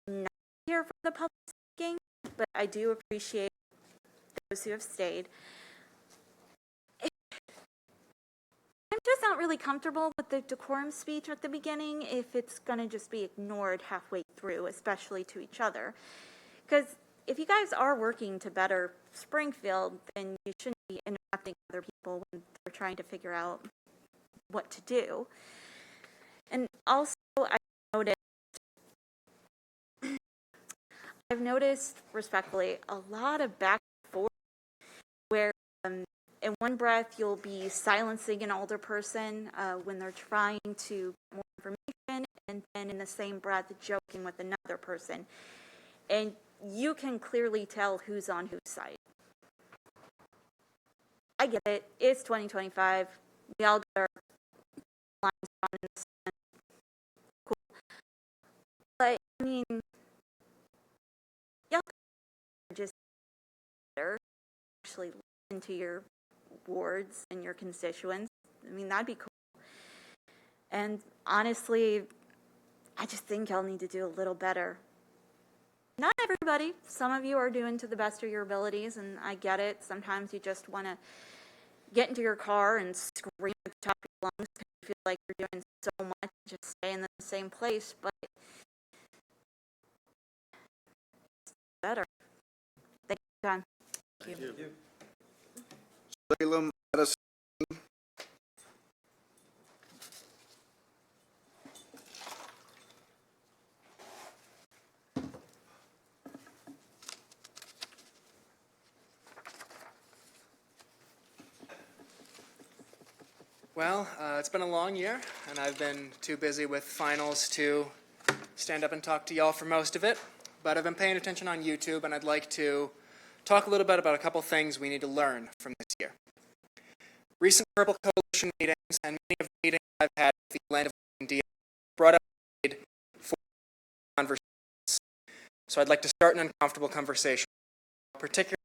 not here for the public speaking, but I do appreciate those who have stayed. I'm just not really comfortable with the decorum speech at the beginning if it's going to just be ignored halfway through, especially to each other. Because if you guys are working to better Springfield, then you shouldn't be interrupting other people when they're trying to figure out what to do. And also, I've noticed respectfully a lot of back and forth where in one breath, you'll be silencing an older person when they're trying to get more information, and then in the same breath, joking with another person. And you can clearly tell who's on whose side. I get it. It's 2025. We all got our lines drawn in the sand. Cool. But, I mean, y'all just actually listen to your wards and your constituents. I mean, that'd be cool. And honestly, I just think y'all need to do a little better. Not everybody. Some of you are doing to the best of your abilities, and I get it. Sometimes you just want to get into your car and scream at the top of your lungs because you feel like you're doing so much, just stay in the same place, but it's better. Thank you, John. Thank you. Salem, Madison. Well, it's been a long year, and I've been too busy with finals to stand up and talk to y'all for most of it. But I've been paying attention on YouTube, and I'd like to talk a little bit about a couple things we need to learn from this year. Recent Purple Coalition meetings, and many of the meetings I've had with the Land of India, brought up the need for conversations. So I'd like to start an uncomfortable conversation, particularly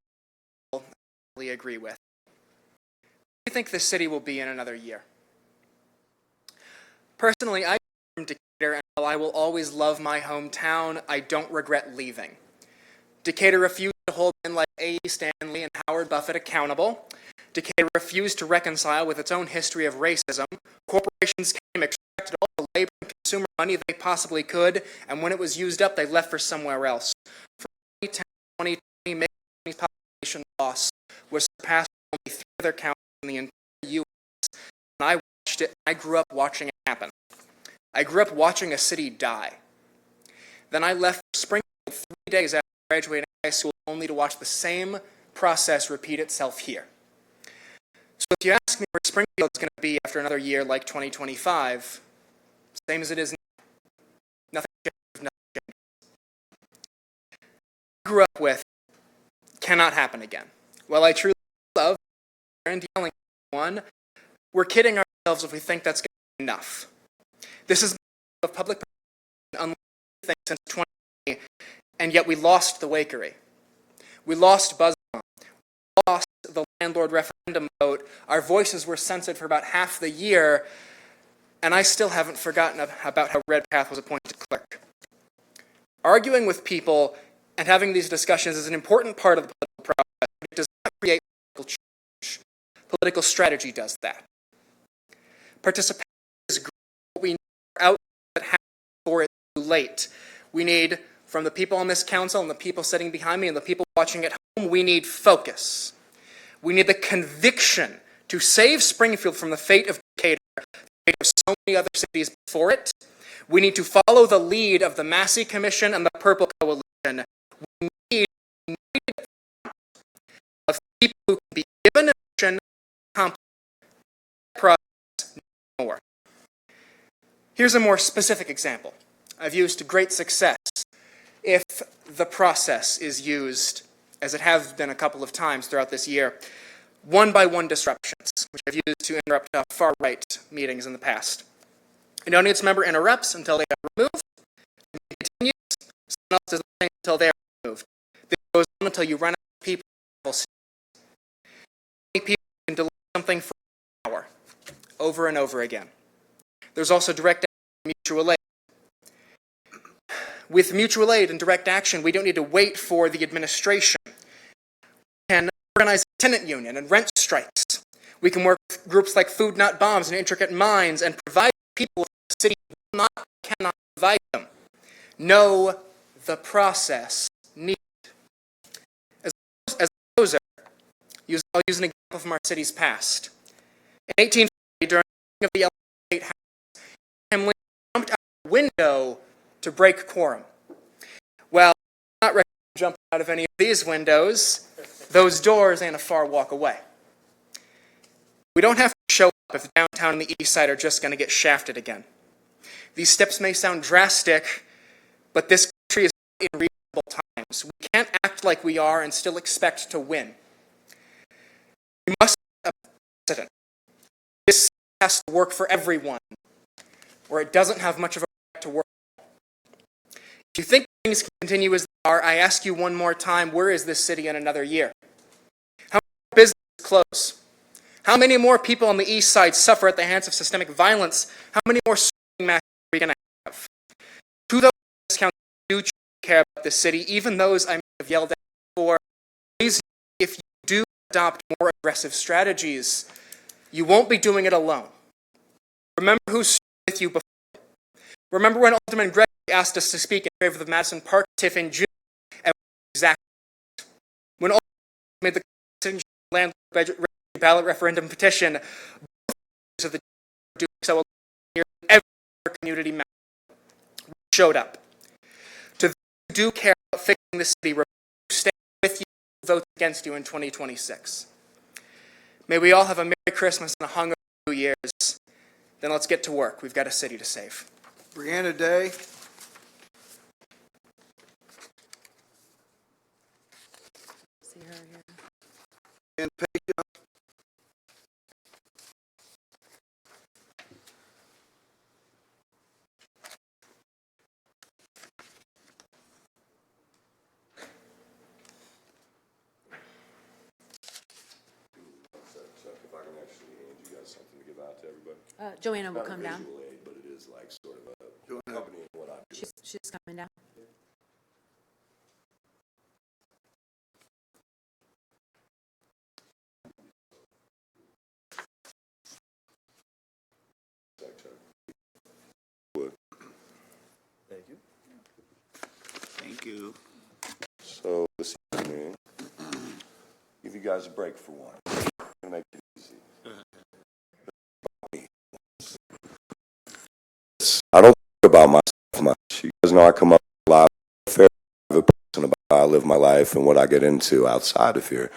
I agree with. What do you think this city will be in another year? Personally, I come from Decatur, and while I will always love my hometown, I don't regret leaving. Decatur refused to hold men like A. Stanley and Howard Buffett accountable. Decatur refused to reconcile with its own history of racism. Corporations came, extracted all the labor and consumer money they possibly could, and when it was used up, they left for somewhere else. From 2010 to 2020, Maine population loss was surpassed by only 3 other counties in the entire U.S. And I watched it. I grew up watching it happen. I grew up watching a city die. Then I left for Springfield 3 days after graduating high school, only to watch the same process repeat itself here. So if you ask me where Springfield's going to be after another year like 2025, same as it is now. Nothing changes, nothing changes. I grew up with cannot happen again. While I truly love and yelling at one, we're kidding ourselves if we think that's going to be enough. This is of public unlike anything since 2020, and yet we lost the Wakery. We lost Buzzbomb. We lost the landlord referendum vote. Our voices were censored for about half the year, and I still haven't forgotten about how Redpath was appointed clerk. Arguing with people and having these discussions is an important part of the political process, but it does not create political change. Political strategy does that. Participation is great, but we need out that happen before it's too late. We need, from the people on this council and the people sitting behind me and the people watching at home, we need focus. We need the conviction to save Springfield from the fate of Decatur, the fate of so many other cities before it. We need to follow the lead of the Massey Commission and the Purple Coalition. We need of people who can be given a mission, accomplish the process, no more. Here's a more specific example. I've used to great success if the process is used, as it has been a couple of times throughout this year, one-by-one disruptions, which I've used to interrupt far-right meetings in the past. An audience member interrupts until they are removed. It continues. Someone else does the same until they are removed. This goes on until you run out of people. People can delay something for an hour, over and over again. There's also direct action, mutual aid. With mutual aid and direct action, we don't need to wait for the administration. We can organize a tenant union and rent strikes. We can work with groups like Food Not Bombs and Intricate Minds and provide people with the city will not, cannot provide them. Know the process needed. As a closer, I'll use an example from our city's past. In 1840, during the of the State House, Hamlin jumped out the window to break quorum. Well, I'm not recommending jumping out of any of these windows. Those doors ain't a far walk away. We don't have to show up if downtown and the east side are just going to get shafted again. These steps may sound drastic, but this country is in reasonable times. We can't act like we are and still expect to win. We must have a precedent. This has to work for everyone, or it doesn't have much of a right to work. If you think things can continue as they are, I ask you one more time, where is this city in another year? How many businesses close? How many more people on the east side suffer at the hands of systemic violence? How many more shooting matches are we going to have? To those in this council who do care about this city, even those I may have yelled at before, please, if you do adopt more aggressive strategies, you won't be doing it alone. Remember who stood with you before. Remember when Alderman Gregg asked us to speak in favor of the Madison Park TIF in June, and exactly when Alderman made the landlord ballot referendum petition, both of the doing so along nearly every other community member showed up. To those who do care about fixing the city, who stand with you, vote against you in 2026. May we all have a Merry Christmas and a hungover New Year's. Then let's get to work. We've got a city to save. Brianna Day. See her here. And Peja. If I can actually hand you guys something to give out to everybody. Joanna will come down. Visual aid, but it is like sort of a accompanying what I do. She's coming down. Thank you. Thank you. So this evening, give you guys a break for one. I'm gonna make it easy. I don't think about myself much. You guys know I come up with a lot of fair private person about how I live my life and what I get into outside of here.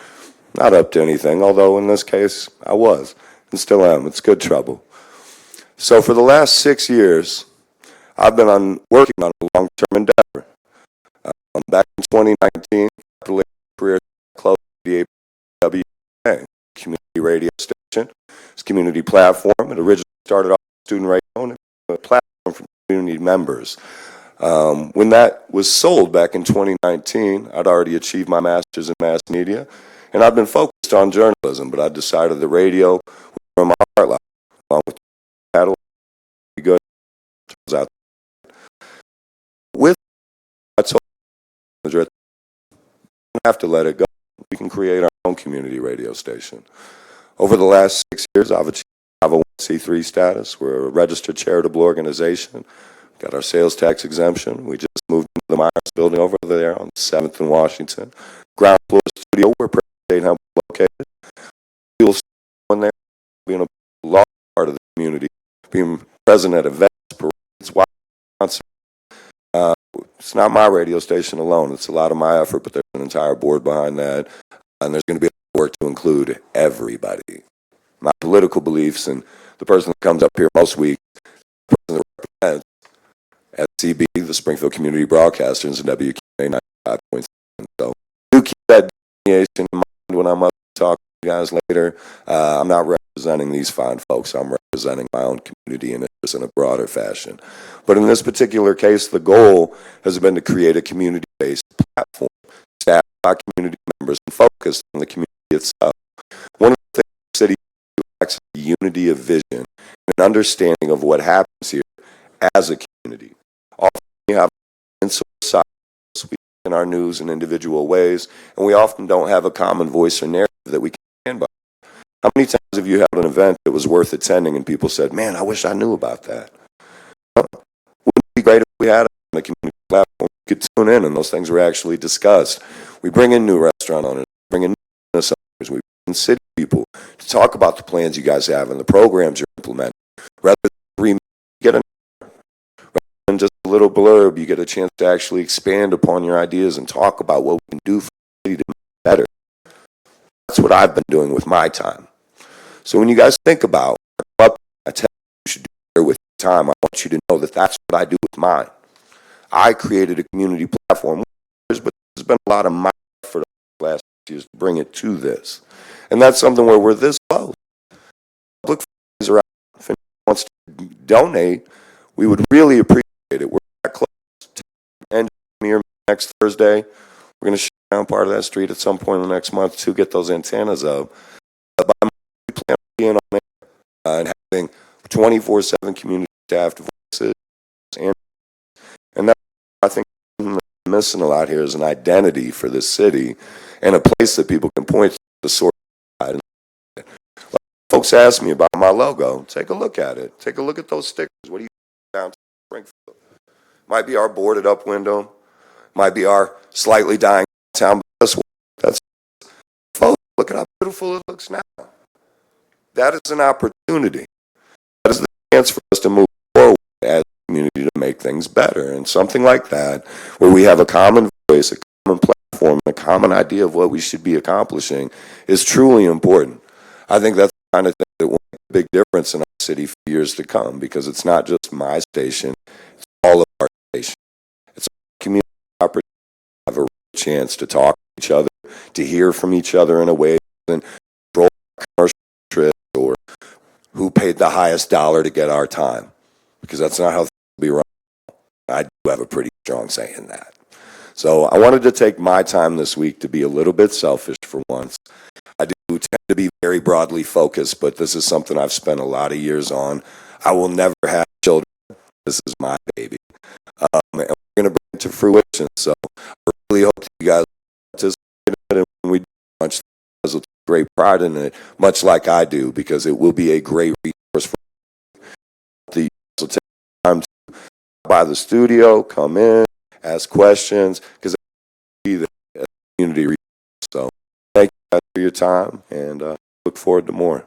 Not up to anything, although in this case I was and still am. It's good trouble. So for the last 6 years, I've been working on a long-term endeavor. Back in 2019, after a career close to the AWA, community radio station. It's a community platform. It originally started off as student radio and a platform for community members. When that was sold back in 2019, I'd already achieved my master's in mass media, and I've been focused on journalism, but I decided the radio was where my heart lies, along with paddle, be good. Turns out, with I told you, we don't have to let it go. We can create our own community radio station. Over the last 6 years, I've achieved 501c3 status. We're a registered charitable organization. Got our sales tax exemption. We just moved into the Myers building over there on 7th and Washington. Ground floor studio where President Hempel is located. You'll see one there being a large part of the community, being present at events, parades, concerts. It's not my radio station alone. It's a lot of my effort, but there's an entire board behind that. And there's going to be work to include everybody. My political beliefs and the person that comes up here most weeks, the person that represents SCB, the Springfield Community Broadcasters, and WQA 95.7. So do keep that delineation in mind when I'm up to talk to you guys later. I'm not representing these fine folks. I'm representing my own community and interests in a broader fashion. But in this particular case, the goal has been to create a community-based platform, staffed by community members and focused on the community itself. One of the things the city lacks is a unity of vision and an understanding of what happens here as a community. Often we have insular silos, we in our news in individual ways, and we often don't have a common voice or narrative that we can stand by. How many times have you had an event that was worth attending and people said, man, I wish I knew about that? Wouldn't it be great if we had a community platform we could tune in and those things were actually discussed? We bring in new restaurant owners, bring in new business owners, we bring in city people to talk about the plans you guys have and the programs you're implementing. Rather than get a and just a little blurb, you get a chance to actually expand upon your ideas and talk about what we can do for the city to make it better. That's what I've been doing with my time. So when you guys think about what I tell you should do better with your time, I want you to know that that's what I do with mine. I created a community platform, but there's been a lot of my effort the last years to bring it to this. And that's something where we're this close. Public funds are out. If anyone wants to donate, we would really appreciate it. We're that close to end here next Thursday. We're going to shut down part of that street at some point in the next month to get those antennas up. But we plan on being on there and having 24/7 community staffed voices. And that, I think, missing a lot here is an identity for this city and a place that people can point to the source. Like folks ask me about my logo. Take a look at it. Take a look at those stickers. What do you down to Springfield? Might be our boarded up window. Might be our slightly dying town. That's folks. Look at how beautiful it looks now. that is an opportunity. That is the chance for us to move forward as a community to make things better. And something like that, where we have a common voice, a common platform, a common idea of what we should be accomplishing, is truly important. I think that's the kind of thing that will make a big difference in our city for years to come, because it's not just my station, it's all of our stations. It's a community opportunity to have a real chance to talk to each other, to hear from each other in a way that doesn't control our commercial interests or who paid the highest dollar to get our time, because that's not how things will be run. I do have a pretty strong say in that. So I wanted to take my time this week to be a little bit selfish for once. I do tend to be very broadly focused, but this is something I've spent a lot of years on. I will never have children. This is my baby. And we're going to bring it to fruition. So I really hope you guys participate in it, and when we do launch, you guys will take great pride in it, much like I do, because it will be a great resource for you. So take time to by the studio, come in, ask questions, because it will be the community resource. So thank you guys for your time, and look forward to more.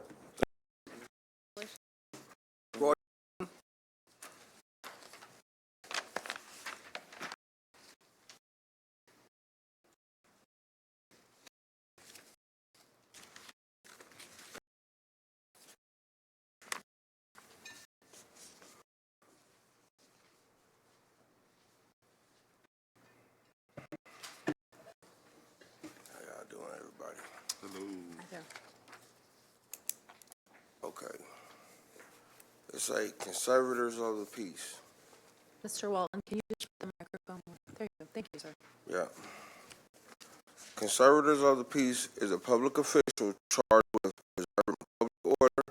How y'all doing, everybody? Hello. Okay. It's like conservators of the peace. Mr. Walton, can you just put the microphone? There you go. Thank you, sir. Yeah. Conservators of the peace is a public official charged with preserving public order,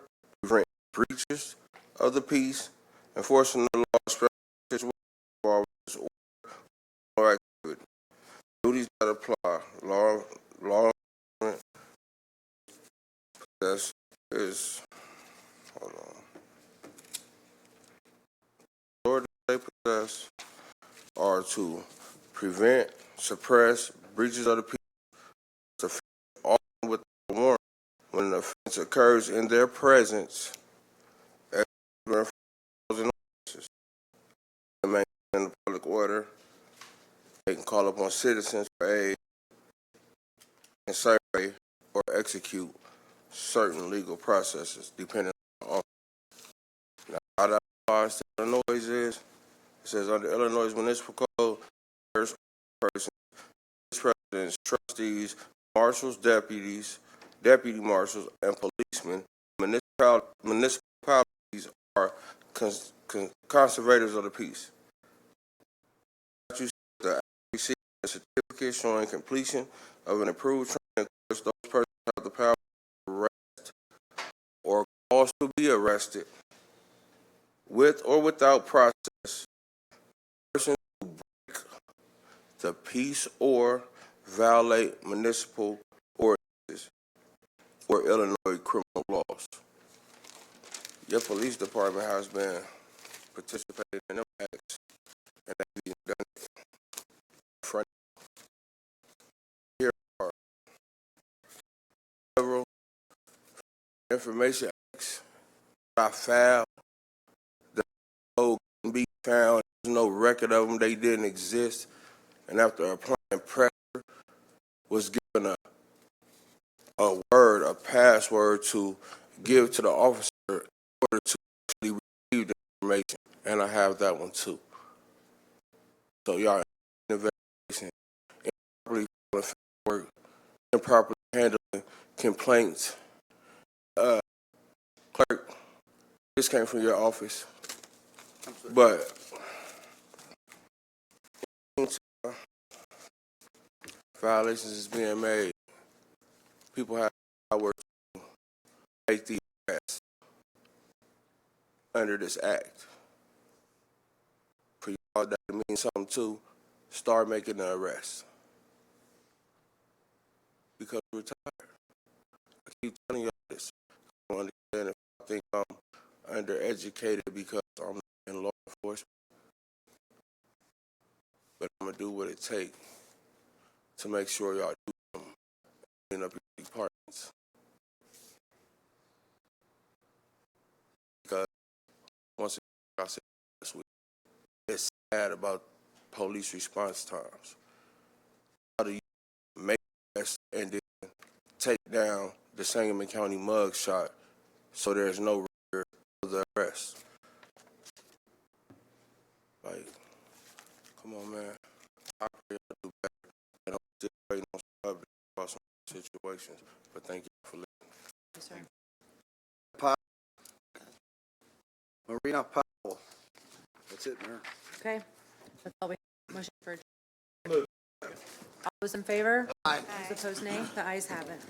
preventing breaches of the peace, enforcing the law, especially or activity. Duties that apply. Law enforcement is hold on. Authorities they possess are to prevent, suppress breaches of the peace, often with a warrant when an offense occurs in their presence, and maintain the public order. They can call upon citizens for aid and survey or execute certain legal processes, depending on the office. Now, how that applies to Illinois is, it says under Illinois Municipal Code, there's persons, presidents, trustees, marshals, deputy marshals, and policemen. Municipalities are conservators of the peace. The receive a certificate showing completion of an approved training course. Those persons have the power to arrest or cause to be arrested with or without process persons who break the peace or violate municipal ordinances or Illinois criminal laws. Your police department has been participating in them acts, and they've done it in front. Here are several information acts I filed. The code can be found. There's no record of them. They didn't exist. And after applying pressure, was given a word, a password to give to the officer in order to actually receive the information. And I have that one too. So y'all, investigation, improperly work, improperly handling complaints. Clerk, this came from your office, but violations is being made. People have power to make the arrest under this act. For y'all, that means something too. Start making the arrest because we're tired. I keep telling y'all this. I don't understand if I think I'm undereducated because I'm not in law enforcement, but I'm gonna do what it takes to make sure y'all do something. Clean up your departments. I said last week. It's sad about police response times. How do you make arrests and then take down the Sangamon County mug shot so there's no record of the arrest? Like, come on, man. I pray y'all do better. And I'm still waiting on some updates about some situations. But thank you for listening. Yes, sir. Marina Powell. That's it, Mayor. Okay. That's all we have. Motion for adjournment. All those in favor? Aye. Those opposed, nay. The ayes have it.